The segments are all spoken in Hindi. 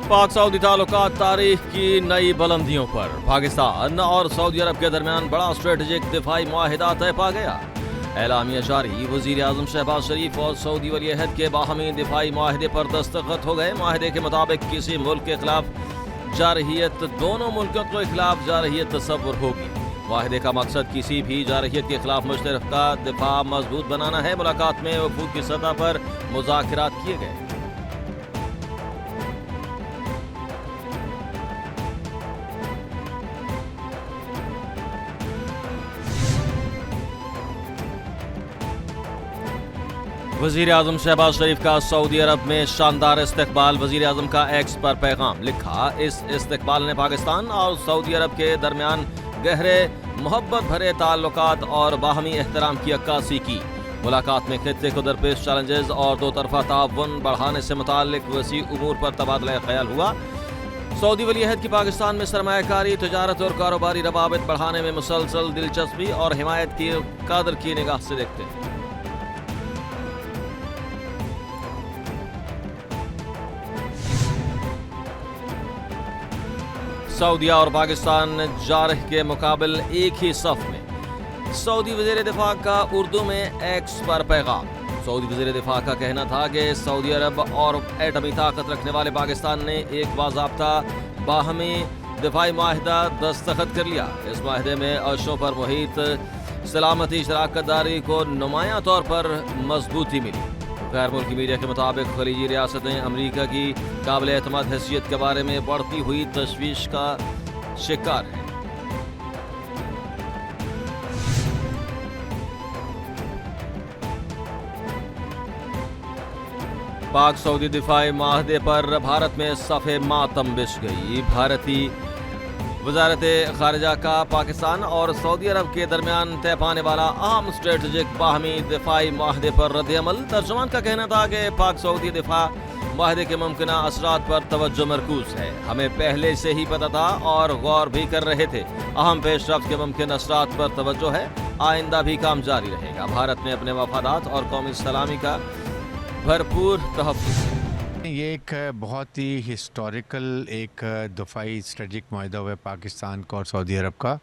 पाक सऊदी ताल्लुकात तारीख की नई बुलंदियों पर। पाकिस्तान और सऊदी अरब के दरमियान बड़ा स्ट्रेटेजिक दिफाई मुआहिदा तय पा गया। एलामिया जारी, वजीर आजम शहबाज शरीफ और सऊदी वली अहद के बाहमी दिफाई मुआहिदे पर दस्तखत हो गए। मुआहिदे के मुताबिक किसी मुल्क के खिलाफ जारहियत दोनों मुल्कों के खिलाफ जारहियत तस्वुर होगी। मुआहिदे का मकसद किसी भी जारहियत के खिलाफ मुश्तरका दिफा मजबूत बनाना है। मुलाकात में वफूद की सतह पर मुज़ाकरात किए गए। वजीर आजम शहबाज शरीफ का सऊदी अरब में शानदार इस्तकबाल। वजीर आजम का एक्स पर पैगाम लिखा, इस इस्तकबाल ने पाकिस्तान और सऊदी अरब के दरमियान गहरे मोहब्बत भरे ताल्लुकात और बाहमी एहतराम की अक्कासी की। मुलाकात में खित्ते को दरपेश चैलेंजेस और दो तरफा ताउन बढ़ाने से मुताल्लिक वसी उमूर पर तबादला ख्याल हुआ। सऊदी वली अहद की पाकिस्तान में सरमायाकारी, तजारत और कारोबारी रवाबित बढ़ाने में मुसलसल दिलचस्पी और हिमायत की कदर की निगाह से देखते हैं। सऊदीया और पाकिस्तान जारह के मुकाबल एक ही सफ में। सऊदी वज़ीर दिफा का उर्दू में एक्स पर पैगाम। सऊदी वज़ीर दिफा का कहना था कि सऊदी अरब और एटमी ताकत रखने वाले पाकिस्तान ने एक बाज़ाब्ता बाहमी दिफाई मुआहिदा दस्तखत कर लिया। इस मुआहिदे में अर्शों पर मुहित सलामती शराकत दारी को नुमायां तौर पर मजबूती मिली। गैर मुल्की मीडिया के मुताबिक खलीजी रियासतें अमरीका की काबिल एतमाद हैसियत के बारे में बढ़ती हुई तशवीश का शिकार हैं। पाक सऊदी दिफाई माहदे पर भारत में सफ़े मातम बिछ गई। भारतीय वजारत खारजा का पाकिस्तान और सऊदी अरब के दरमियान तय पाने वाला अहम स्ट्रेटेजिक बाहमी दिफाई माहदे पर रद्द-ए-अमल। तर्जुमान का कहना था कि पाक सऊदी दिफा माहदे के मुमकिना असरात पर तवज्जो मरकूज है। हमें पहले से ही पता था और गौर भी कर रहे थे। अहम पेशरफ्त के मुमकिन असरात पर तवज्जो है। आइंदा भी काम जारी रहेगा। भारत ने अपने मफादात और कौमी सलामी का भरपूर तहफ़्फ़ुज़। ये एक बहुत ही हिस्टोरिकल एक दफ़ाई स्ट्रेटजिक मुआहिदा हुआ है पाकिस्तान का और सऊदी अरब का,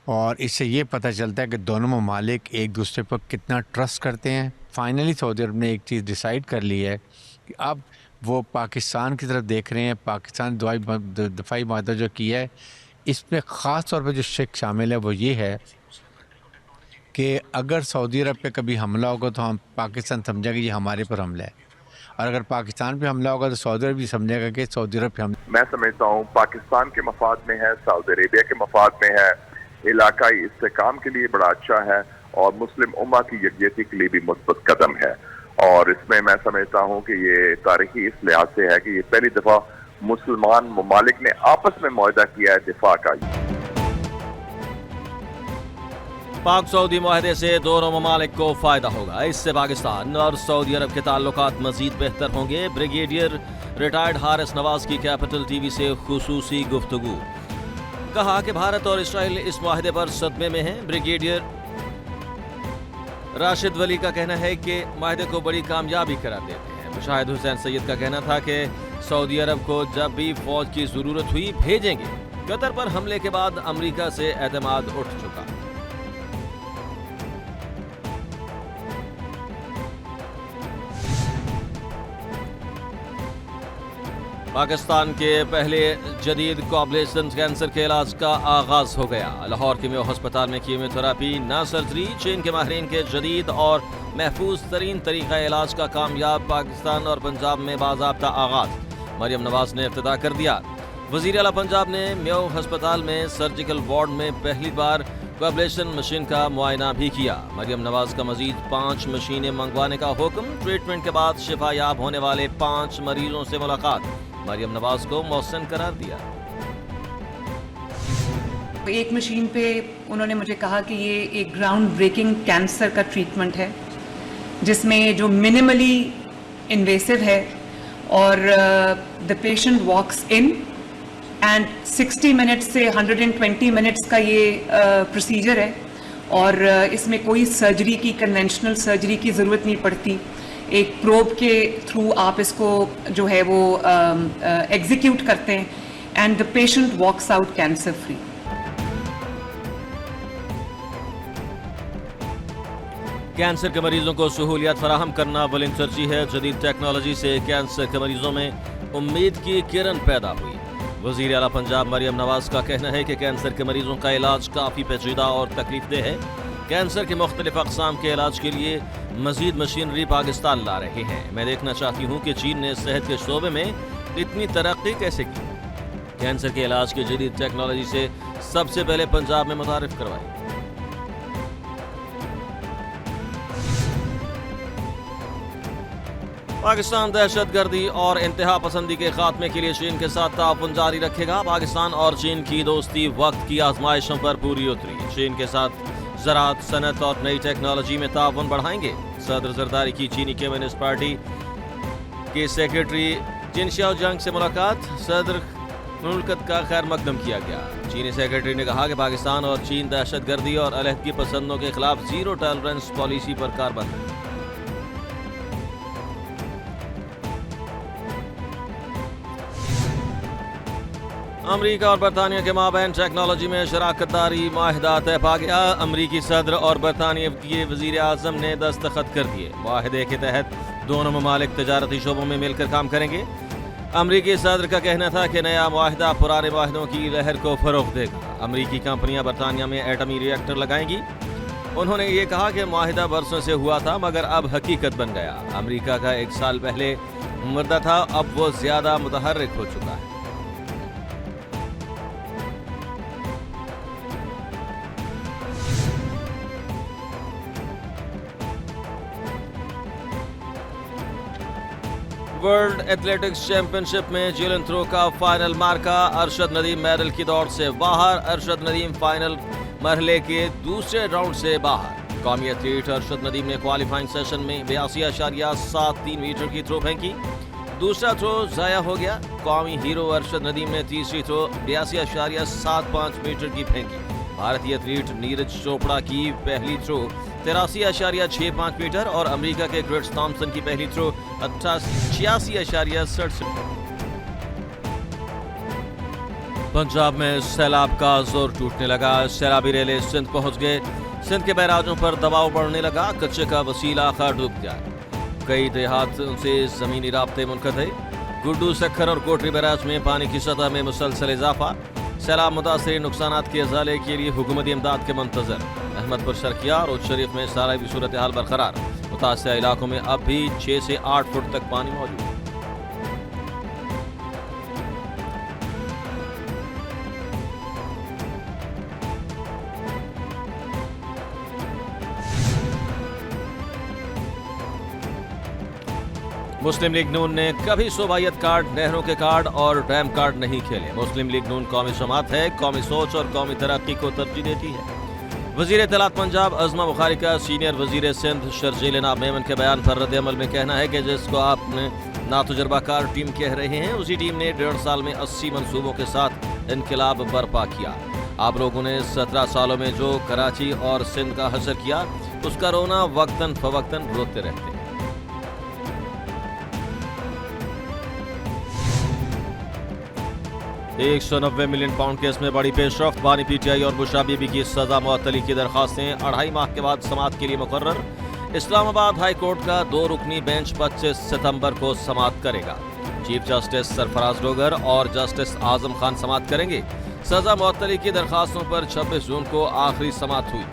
और इससे ये पता चलता है कि दोनों ममालिक एक दूसरे पर कितना ट्रस्ट करते हैं। फाइनली सऊदी अरब ने एक चीज़ डिसाइड कर ली है कि अब वो पाकिस्तान की तरफ देख रहे हैं। पाकिस्तान दफ़ाई मुआहिदा जो किया है, इसमें ख़ास तौर पर जो शिक शामिल है वो ये है कि अगर सऊदी अरब पे कभी हमला होगा तो हम पाकिस्तान समझेगा ये हमारे पर हमला है, और अगर पाकिस्तान पे हमला होगा तो सऊदी अरब भी समझेगा कि सऊदी अरब पे हमला। मैं समझता हूँ पाकिस्तान के मफाद में है, सऊदी अरेबिया के मफाद में है, इलाकाई इस्तेकाम के लिए बड़ा अच्छा है और मुस्लिम उम्मा की यकजहती के लिए भी मुस्बत कदम है। और इसमें मैं समझता हूँ कि ये तारीखी इस लिहाज से है कि ये पहली दफ़ा मुसलमान ममालिक ने आपस में मुआहिदा किया है दिफा का। पाक सऊदी मुआहिदे से दोनों ममालिक को फ़ायदा होगा। इससे पाकिस्तान और सऊदी अरब के ताल्लुकात मज़ीद बेहतर होंगे। ब्रिगेडियर रिटायर्ड हारिस नवाज की कैपिटल टीवी से खुसूसी गुफ्तगू। कहा कि भारत और इसराइल इस मुआहिदे पर सदमे में हैं। ब्रिगेडियर राशिद वली का कहना है कि मुआहिदे को बड़ी कामयाबी करार देते हैं। मुशाहिद हुसैन सैयद का कहना था कि सऊदी अरब को जब भी फौज की ज़रूरत हुई भेजेंगे। कतर पर हमले के बाद अमरीका से एतमाद उठ चुका। पाकिस्तान के पहले जदीद कॉम्प्लेक्शन कैंसर के इलाज का आगाज हो गया। लाहौर के मेयो अस्पताल में कीमोथेरेपी न सर्जरी, चीन के माहिरीन के जदीद और महफूज तरीन तरीका इलाज का कामयाब पाकिस्तान और पंजाब में बाज़ाब्ता आगाज। मरियम नवाज ने इब्तिदा कर दिया। वज़ीर आला पंजाब ने मेयो अस्पताल में सर्जिकल वार्ड में पहली बार कोएब्लेशन मशीन का मुआयना भी किया। मरियम नवाज का मजीद 5 मशीनें मंगवाने का हुक्म। ट्रीटमेंट के बाद शिफा याब होने वाले 5 मरीजों से मुलाकात। मरियम नवाज को मौसम करार दिया। एक मशीन पे उन्होंने मुझे कहा कि ये एक ग्राउंड ब्रेकिंग कैंसर का ट्रीटमेंट है, जिसमें जो मिनिमली इन्वेसिव है और the patient walks in and 60 minutes से 120 मिनट्स का ये प्रोसीजर है और इसमें कोई सर्जरी की, कन्वेंशनल सर्जरी की ज़रूरत नहीं पड़ती। एक प्रोब के थ्रू आप इसको जो है वो एग्जीक्यूट करते हैं and the patient walks out cancer free. Cancer के मरीजों को सहूलियत फराहम करना बुलंद तरजीह है। जदीद टेक्नोलॉजी से कैंसर के मरीजों में उम्मीद की किरण पैदा हुई। वज़ीर आला पंजाब मरियम नवाज का कहना है कि कैंसर के मरीजों का इलाज काफ़ी पेचीदा और तकलीफदेह है। कैंसर के मुख्तलिफ अक़साम के इलाज के लिए मजीद मशीनरी पाकिस्तान ला रहे हैं। मैं देखना चाहती हूँ कि चीन ने सेहत के शोबे में इतनी तरक्की कैसे की। कैंसर के इलाज की जदीद टेक्नोलॉजी से सबसे पहले पंजाब में मुतारिफ करवाई। पाकिस्तान दहशतगर्दी और इंतहा पसंदी के खात्मे के लिए चीन के साथ ताउन जारी रखेगा। पाकिस्तान और चीन की दोस्ती वक्त की आजमाइशों पर पूरी उतरी। चीन के साथ ज़राअत, सनत और नई टेक्नोलॉजी में ताउन बढ़ाएंगे। सदर जरदारी की चीनी कम्युनिस्ट पार्टी के सेक्रेटरी जिन शाओजियांग से मुलाकात। सदर मुल्कत का खैर मकदम किया गया। चीनी सेक्रेटरी ने कहा कि पाकिस्तान और चीन दहशतगर्दी और अलहदगी पसंदों के खिलाफ जीरो टॉलरेंस पॉलिसी पर कारबंद है। अमरीका और बरतानिया के माबैन टेक्नोलॉजी में शराकतदारी माहिदा तय पा गया। अमरीकी सदर और बरतानिया के वजीर आजम ने दस्तखत कर दिए। माहिदे के तहत दोनों ममालिक तजारती शोबों में मिलकर काम करेंगे। अमरीकी सदर का कहना था कि नया माहिदा पुराने माहिदों की लहर को फरोग देगा। अमरीकी कंपनियां बरतानिया में एटमी रिएक्टर लगाएंगी। उन्होंने ये कहा कि माहिदा बरसों से हुआ था मगर अब हकीकत बन गया। अमरीका का 1 साल पहले मुद्दा था, अब वो ज्यादा मुतहर्रिक हो चुका है। वर्ल्ड एथलेटिक्स चैंपियनशिप में जेवलिन थ्रो का फाइनल मार्का। अरशद नदीम मेडल की दौड़ से बाहर। अरशद नदीम फाइनल मरहले के दूसरे राउंड से बाहर। कौमी एथलीट अरशद नदीम ने क्वालिफाइंग सेशन में 82.73 मीटर की थ्रो फेंकी। दूसरा थ्रो जाया हो गया। कौमी हीरो अरशद नदीम ने तीसरी थ्रो 82.75 मीटर की फेंकी। भारतीय एथलीट नीरज चोपड़ा की पहली थ्रो 83.65 मीटर और अमेरिका के ग्रेट्स थॉम्सन की पहली थ्रो 86.67। पंजाब में सैलाब का जोर टूटने लगा। सैलाबी रेले सिंध पहुंच गए। सिंध के बैराजों पर दबाव बढ़ने लगा। कच्चे का वसीला आखिर डूब गया। कई देहातों से जमीनी राब्ते मुनक़ते। गुड्डू, सखर और कोटरी बैराज में पानी की सतह में मुसलसल इजाफा। सैलाब मुतासरी नुकसानात के अजाले के लिए हुकूमती इमदाद के मंतजर। अहमदपुर, शर्किया और रोज शरीफ में सैलाबी सूरत हाल बरकरार। मुतासर इलाकों में अब भी 6 से 8 फुट तक पानी मौजूद है। मुस्लिम लीग नून ने कभी सोबायत कार्ड, नहरों के कार्ड और डैम कार्ड नहीं खेले। मुस्लिम लीग नून कौमी जमात है, कौमी सोच और कौमी तरक्की को तरजीह देती है। वजीर इत्तलात पंजाब अज़मा बुखारी का सीनियर वजीर सिंध शर्जील नाब मेमन के बयान पर रद्द अमल में कहना है कि जिसको आपने नातजुर्बाकार टीम कह रहे हैं, उसी टीम ने 1.5 साल में 80 मंसूबों के साथ इनकलाब बर्पा किया। आप लोगों ने 17 सालों में जो कराची और सिंध का हसर किया, उसका रोना वक्तन फवक्तन रोते रहते। 190 मिलियन पाउंड केस में बड़ी पेशरफ्त। बानी पीटीआई और बुशरा बीबी की सजा मुअत्तली की दरखास्तें 2.5 माह के बाद समाअत के लिए मुकर्रर। इस्लामाबाद हाई कोर्ट का 2 रुकनी बेंच 25 सितंबर को समाअत करेगा। चीफ जस्टिस सरफराज डोगर और जस्टिस आजम खान समाअत करेंगे। सजा मुअत्तली की दरखास्तों पर 26 जून को आखिरी समाअत हुई।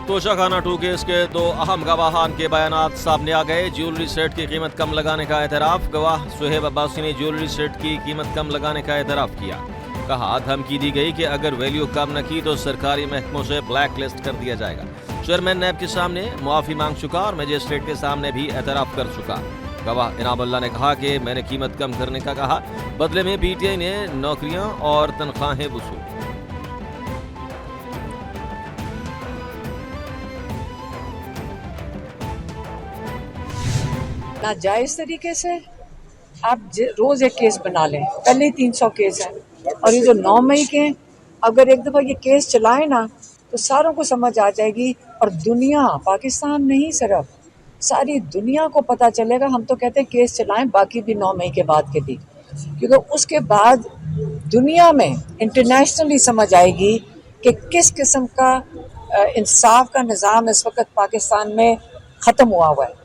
तोशाखाना 2 केस के 2 अहम गवाहान के बयानात सामने आ गए। ज्वेलरी सेट की कीमत कम लगाने का एतराफ़। गवाह सुहेब अब्बासी ने ज्वेलरी सेट की कीमत कम लगाने का एतराफ़ किया। कहा, धमकी दी गई कि अगर वैल्यू कम न की तो सरकारी महकमों से ब्लैक लिस्ट कर दिया जाएगा। चेयरमैन नैब के सामने मुआफ़ी मांग चुका और मजिस्ट्रेट के सामने भी एतराफ़ कर चुका। गवाह इनामुल्लाह ने कहा कि मैंने कीमत कम करने का कहा, बदले में पीटीआई ने नौकरियां और तनख्वाहें वसूल। नाजायज़ तरीके से आप रोज़ एक केस बना लें, पहले ही 300 केस है और ये जो 9 मई के अगर एक दफ़ा ये केस चलाए ना तो सारों को समझ आ जाएगी और दुनिया, पाकिस्तान नहीं सिर्फ, सारी दुनिया को पता चलेगा। हम तो कहते हैं केस चलाएं, बाकी भी 9 मई के बाद के भी, क्योंकि उसके बाद दुनिया में इंटरनेशनली समझ आएगी कि किस किस्म का इंसाफ का निज़ाम इस वक्त पाकिस्तान में ख़त्म हुआ हुआ है।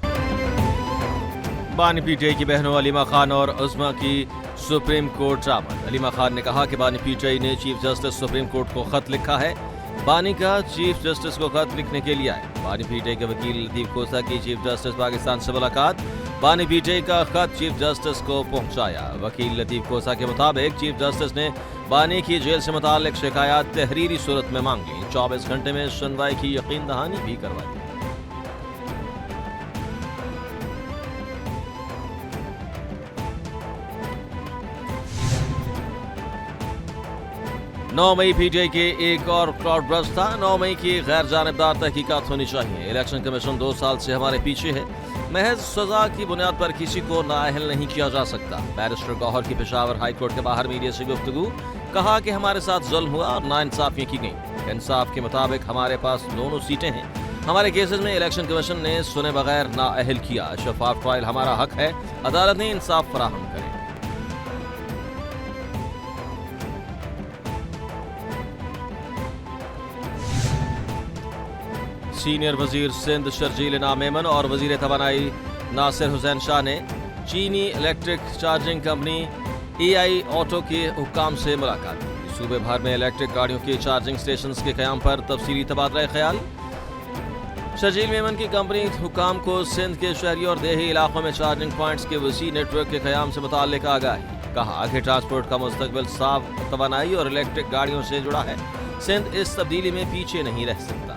बानी पीटीआई की बहनों अलीमा खान और उस्मा की सुप्रीम कोर्ट आमद। अलीमा खान ने कहा कि बानी पीटीआई ने चीफ जस्टिस सुप्रीम कोर्ट को खत लिखा है। बानी का चीफ जस्टिस को खत लिखने के लिए आए। बानी पीटीआई के वकील लतीफ कोसा की चीफ जस्टिस पाकिस्तान से मुलाकात। बानी पीटीआई का खत चीफ जस्टिस को पहुंचाया। वकील लतीफ कोसा के मुताबिक चीफ जस्टिस ने बानी की जेल से मुताल्लिक शिकायत तहरीरी सूरत में मांग ली। 24 घंटे में सुनवाई की यकीन दहानी भी करवा दी। 9 मई पीटीआई के एक और क्राउड बस्ट था। 9 मई की गैर जानिबदार तहकीकात होनी चाहिए। इलेक्शन कमीशन 2 साल से हमारे पीछे है। महज सजा की बुनियाद पर किसी को नाअहल नहीं किया जा सकता। बैरिस्टर गौहर की पेशावर हाई कोर्ट के बाहर मीडिया से गुफ्तगू, कहा कि हमारे साथ जुल्म हुआ और नाइंसाफियां की गई। इंसाफ के मुताबिक हमारे पास दोनों सीटें हैं। हमारे केसेस में इलेक्शन कमीशन ने सुने बगैर नाअहल किया। शफाफ ट्रायल हमारा हक है। अदालत ने इंसाफ फराहम करे। सीनियर वजीर सिंध शर्जील इनाम मेमन और वजीर तवानाई नासिर हुसैन शाह ने चीनी electric charging company EI auto के हुक्काम से मुलाकात की। सूबे भर में इलेक्ट्रिक गाड़ियों के चार्जिंग स्टेशंस के क़याम पर तफसीली तबादला ख्याल। शर्जील मेमन की कंपनी हुक्काम को सिंध के शहरी और देही इलाकों में चार्जिंग पॉइंट्स के वसी नेटवर्क के क़याम से मुताल्लिक आगाही। कहा कि ट्रांसपोर्ट का मुस्तकबिल साफ तवानाई और इलेक्ट्रिक गाड़ियों से जुड़ा है। सिंध इस तब्दीली में पीछे नहीं रह सकता।